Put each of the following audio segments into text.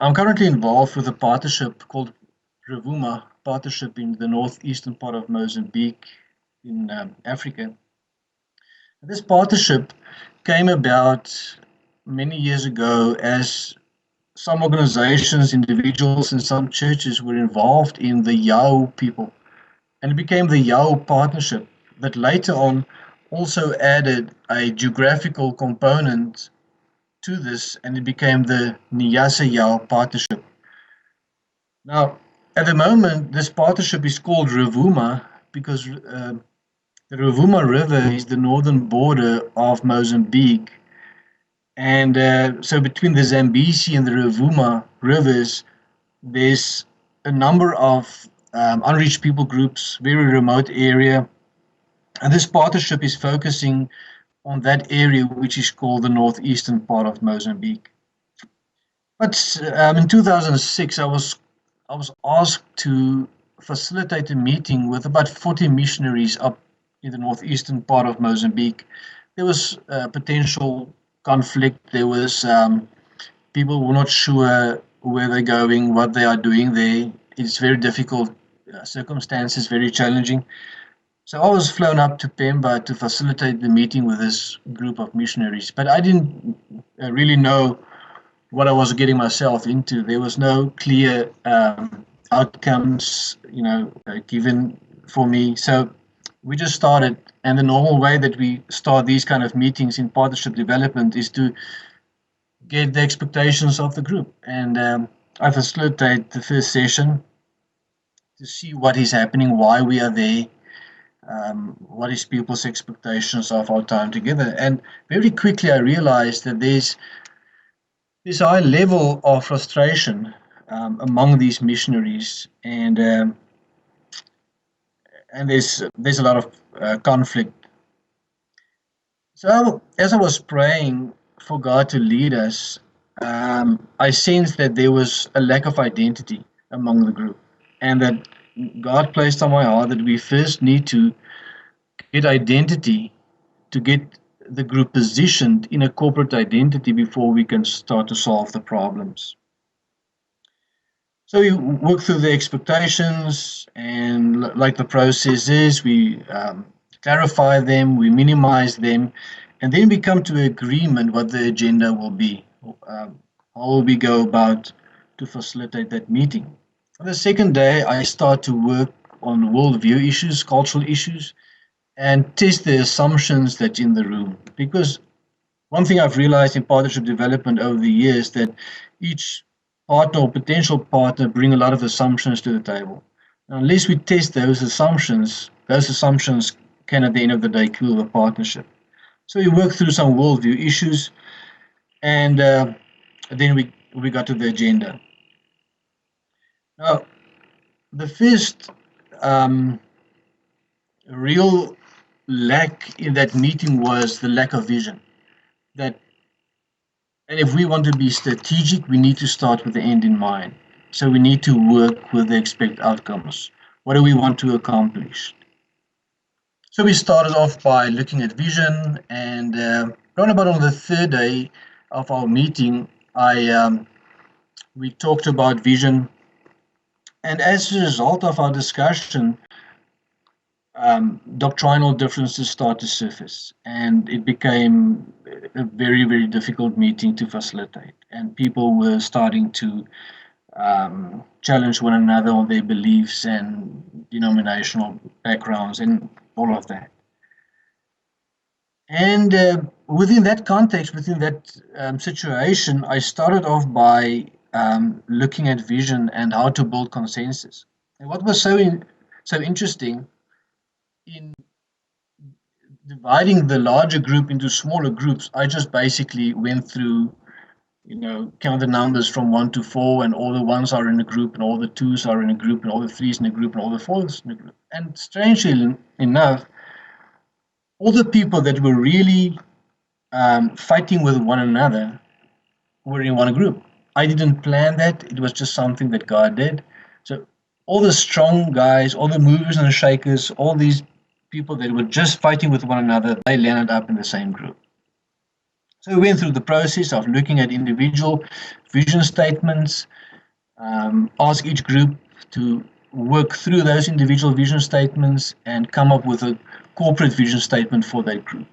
I'm currently involved with a partnership called Ravuma Partnership in the northeastern part of Mozambique in Africa. This partnership came about many years ago as some organizations, individuals, and some churches were involved in the Yao people. And it became the Yao Partnership that later on also added a geographical component to this, and it became the Nyasa Yao Partnership. Now, at the moment, this partnership is called Ravuma because the Ravuma River is the northern border of Mozambique. And so between the Zambezi and the Ravuma rivers, there's a number of unreached people groups, very remote area. And this partnership is focusing on that area, which is called the northeastern part of Mozambique. But in 2006, I was asked to facilitate a meeting with about 40 missionaries up in the northeastern part of Mozambique. There was potential conflict. There was people were not sure where they're going, what they are doing there. It's very difficult circumstances, very challenging. So I was flown up to Pemba to facilitate the meeting with this group of missionaries, but I didn't really know what I was getting myself into. There was no clear outcomes, given for me. So we just started, and the normal way that we start these kind of meetings in partnership development is to get the expectations of the group. And I facilitate the first session to see what is happening, why we are there, what is people's expectations of our time together. And very quickly I realized that there's this high level of frustration among these missionaries, and there's a lot of conflict. So as I was praying for God to lead us, I sensed that there was a lack of identity among the group, and that God placed on my heart that we first need to get identity, to get the group positioned in a corporate identity before we can start to solve the problems. So we work through the expectations, and like the process is, we clarify them, we minimize them, and then we come to agreement what the agenda will be. How will we go about to facilitate that meeting? On the second day, I start to work on worldview issues, cultural issues, and test the assumptions that's in the room. Because one thing I've realized in partnership development over the years that each partner or potential partner bring a lot of assumptions to the table. Now, unless we test those assumptions can at the end of the day kill the partnership. So we work through some worldview issues, and then we got to the agenda. Now, the first real lack in that meeting was the lack of vision. And if we want to be strategic, we need to start with the end in mind. So we need to work with the expected outcomes. What do we want to accomplish? So we started off by looking at vision, and around about on the third day of our meeting, we talked about vision. And as a result of our discussion, doctrinal differences start to surface, and it became a very, very difficult meeting to facilitate. And people were starting to challenge one another on their beliefs and denominational backgrounds and all of that. And within that context, within that situation, I started off by looking at vision and how to build consensus. And what was so interesting in dividing the larger group into smaller groups, I just basically went through, count the numbers from 1 to 4, and all the ones are in a group, and all the 2s are in a group, and all the 3s in a group, and all the 4s in a group. And strangely enough, all the people that were really fighting with one another were in one group. I didn't plan that. It was just something that God did. So all the strong guys, all the movers and the shakers, all these people that were just fighting with one another, they landed up in the same group. So we went through the process of looking at individual vision statements, ask each group to work through those individual vision statements and come up with a corporate vision statement for that group.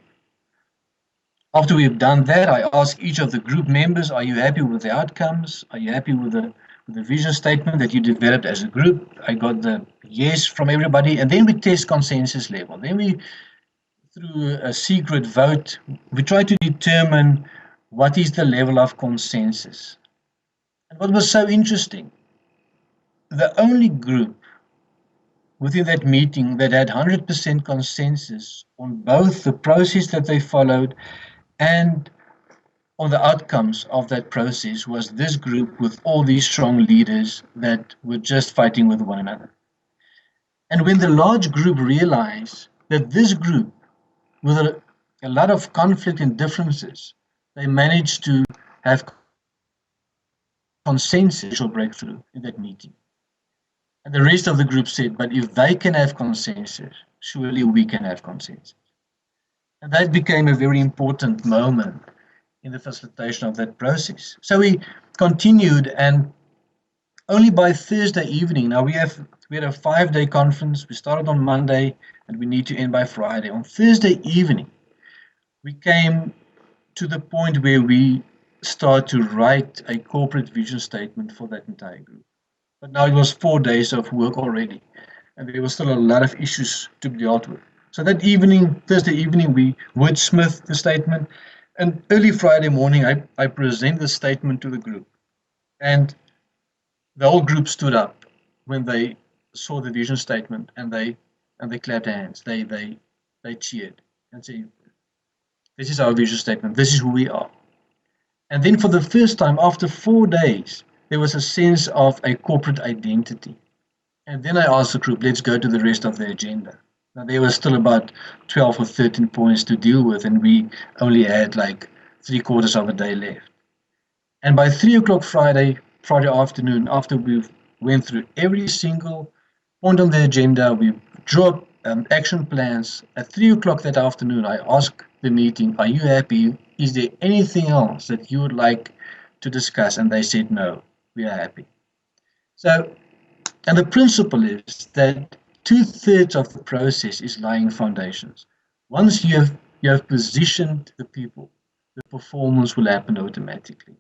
After we've done that, I ask each of the group members, are you happy with the outcomes? Are you happy with the vision statement that you developed as a group? I got the yes from everybody, and then we test consensus level. Then we, through a secret vote, we try to determine what is the level of consensus. And what was so interesting, the only group within that meeting that had 100% consensus on both the process that they followed and on the outcomes of that process was this group with all these strong leaders that were just fighting with one another. And when the large group realized that this group, with a lot of conflict and differences, they managed to have consensus or breakthrough in that meeting. And the rest of the group said, but if they can have consensus, surely we can have consensus. And that became a very important moment in the facilitation of that process. So we continued, and only by Thursday evening, now we had a 5-day conference. We started on Monday and we need to end by Friday. On Thursday evening, we came to the point where we start to write a corporate vision statement for that entire group. But now it was 4 days of work already, and there was still a lot of issues to be dealt with. So that evening, Thursday evening, we wordsmithed the statement, and early Friday morning, I present the statement to the group, and the whole group stood up when they saw the vision statement, and they clapped hands. They cheered and said, "This is our vision statement. This is who we are." And then, for the first time, after 4 days, there was a sense of a corporate identity. And then I asked the group, let's go to the rest of the agenda. Now, there was still about 12 or 13 points to deal with, and we only had like 3/4 of a day left. And by 3 o'clock Friday afternoon, after we went through every single point on the agenda, we drew up action plans. At 3 o'clock that afternoon, I asked the meeting, are you happy? Is there anything else that you would like to discuss? And they said, no, we are happy. So, and the principle is that 2/3 of the process is laying foundations. Once you have positioned the people, the performance will happen automatically.